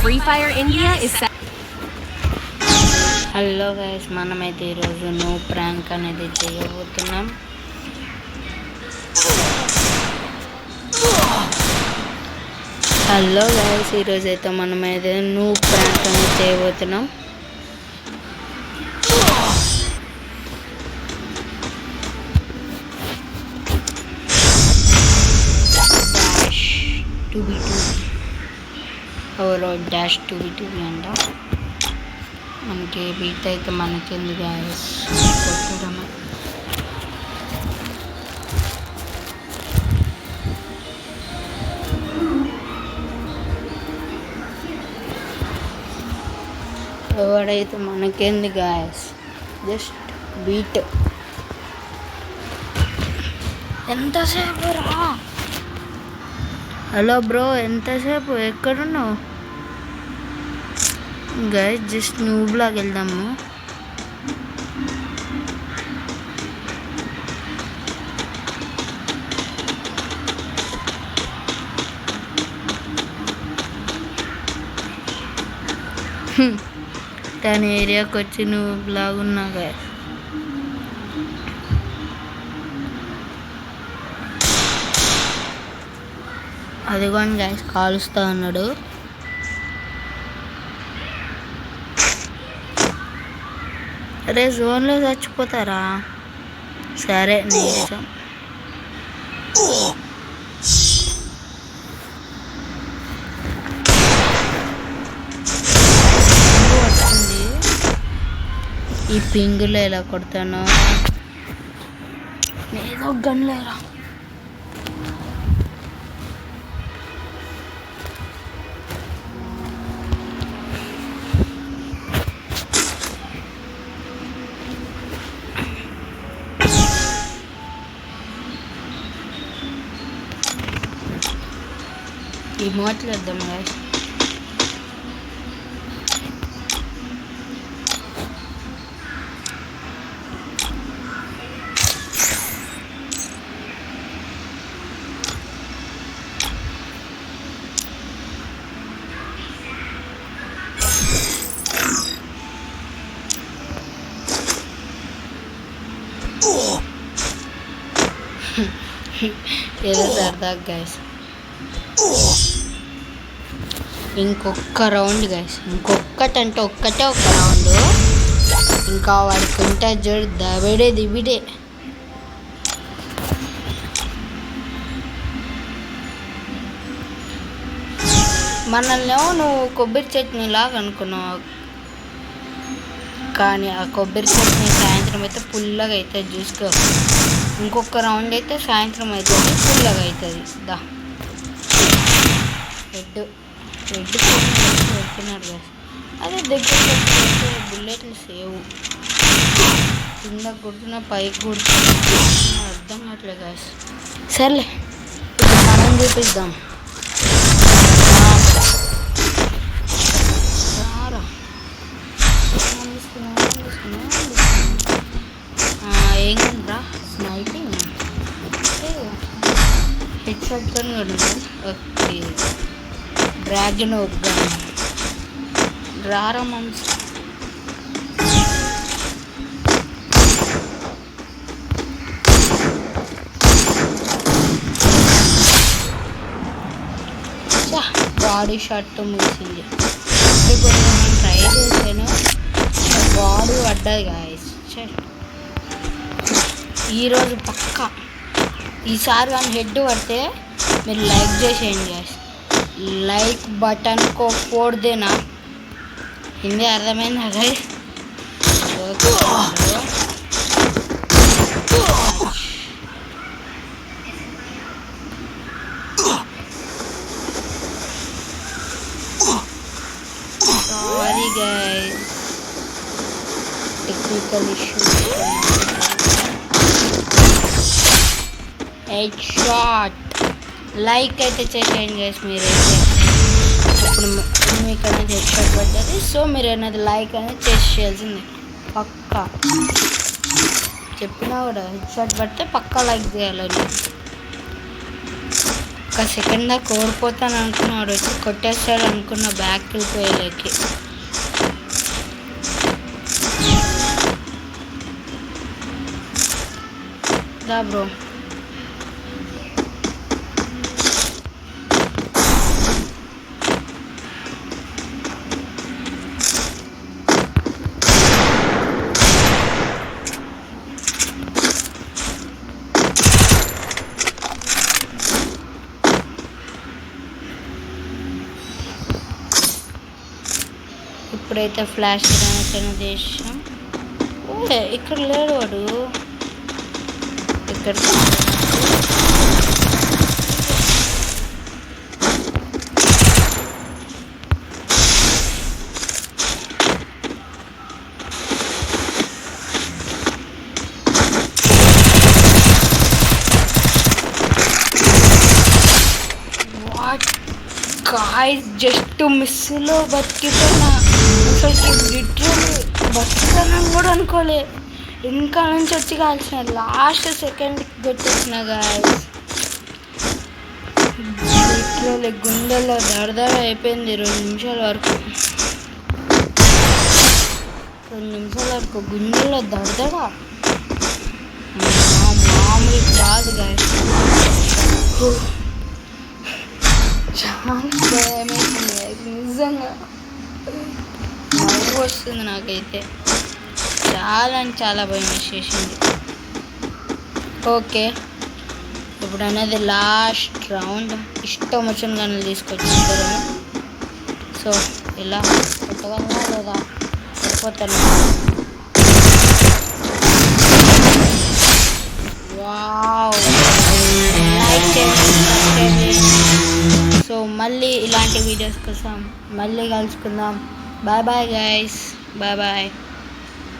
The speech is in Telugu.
Free Fire India is set. Hello guys, మనమైతే ఈరోజు నో ప్రాంక్ అనేది చేయబోతున్నాం. హలో గైస్, ఈరోజు అయితే మనమైతే నో ప్రాంక్ అనేది చేయబోతున్నాం. డాష్ 2v2 అంట. మనకి బీట్ అయితే మనకెందుకు గైస్, కొట్టడమే. ఎవడైతే మనకేంది గాయస్, జస్ట్ బీట్. ఎంతసేపు రా? హలో బ్రో, ఎంతసేపు? ఎక్కడున్నావు గాయస్? జస్ట్ న్యూబ్లాగ్ వెళ్దాము. దాని ఏరియాకి వచ్చి నువ్వు బ్లాగ్ ఉన్నా గాయస్. అదిగోండి గాయస్, కాలుస్తా ఉన్నాడు. అరే జోన్లో చచ్చిపోతారా? సరే నీ ఇష్టం. వస్తుంది ఈ పింగులో ఎలా కొడతాను? ఏదో గన్ లేరా? ఈ మాట్లాడదాం గాయస్. ఏదో సరదా గైస్. ఇంకొక రౌండ్ గైస్, ఇంకొక్కటంటే ఒక్కటే ఒక రౌండ్. ఇంకా వాడికి ఉంటుంది చూడు, దబిడే దిబిడే. మనల్ని నువ్వు కొబ్బరి చట్నీ లాగా అనుకున్నావు, కానీ ఆ కొబ్బరి చట్నీ సాయంత్రం అయితే పుల్లగా అవుతుంది. చూసుకో, ఇంకొక రౌండ్ అయితే సాయంత్రం అవుతుంది, పుల్లగా అవుతుంది. దా రెడ్ పెడుతున్నాడు గాయస్. అదే దగ్గర బుల్లెట్లు సేవ్. కింద కొడుతున్నా, పైకి కొడుతున్నా, అర్థం కావట్లేదు గాయస్. సర్లే, ఇప్పుడు మనం చూపిద్దాం. ఏంటరా స్నైపింగ్, హెడ్ షాట్ గన్ కూడా. ఓకే, డ్రాగన్ వద్దాం. రారా మంచి బాడీ షాట్తో ముగిసింది. ఇప్పుడు నేను ట్రై చేశాను, బాడీ పడ్డది గాయస్. ఈరోజు పక్కా ఈసారి కానీ హెడ్ పడితే మీరు లైక్ చేసేయండి గాయస్. లైక్ బటన్ को फोड़ देना. हिंदी అర్థమైందా guys? Sorry guys, technical issue. Head shot. Like అయితే చేసేయండి గైస్ మీరైతే. ఇప్పుడు మీకు అనేది హెడ్ షాట్ పడ్డది, సో మీరు అనేది లైక్ అనేది చేసేయాల్సింది పక్కా. చెప్పినా కూడా హెడ్ షాట్ పడితే పక్కా లైక్ చేయాలని. ఒక్క సెకండ్ దాకా ఓడిపోతాను అనుకున్నాడు, వచ్చి కొట్టేస్తాడు అనుకున్న బ్యాక్ వెళ్ళిపోయేలోకి. దా బ్రో. ఇప్పుడైతే ఫ్లాష్ చేసాం. ఇక్కడ లేడు వాడు. ఇక్కడ గాయ్స్ జస్ట్ మిస్లో బతికిపోయినా. అసలుకి లిటరల్లీ బతుకుతానని కూడా అనుకోలే. ఇంకా నుంచి వచ్చి కాల్చిన లాస్ట్ సెకండ్కి కొట్టేసిన గాయ్స్. లిటరల్లీ గుండెల్లో దడదడ అయిపోయింది 2 నిమిషాల వరకు. 2 నిమిషాల వరకు గుండెల్లో దడదడ మామూలు కాదు గాయ్స్. చాలా భయమేసింది నిజంగా. నవ్వు వస్తుంది నాకైతే. చాలా అంటే చాలా భయం వేసేసింది. ఓకే, ఇప్పుడు అనేది లాస్ట్ రౌండ్. ఇష్టం వచ్చిన గన్నులు తీసుకొచ్చారు. సో ఇలా కొట్టగలనా లేదా సరిపోతాను. వావ్, లైక్ చేయండి. సో మళ్ళీ ఇలాంటి వీడియోస్ కోసం మళ్ళీ కలుసుకుందాం. Bye bye guys, bye bye.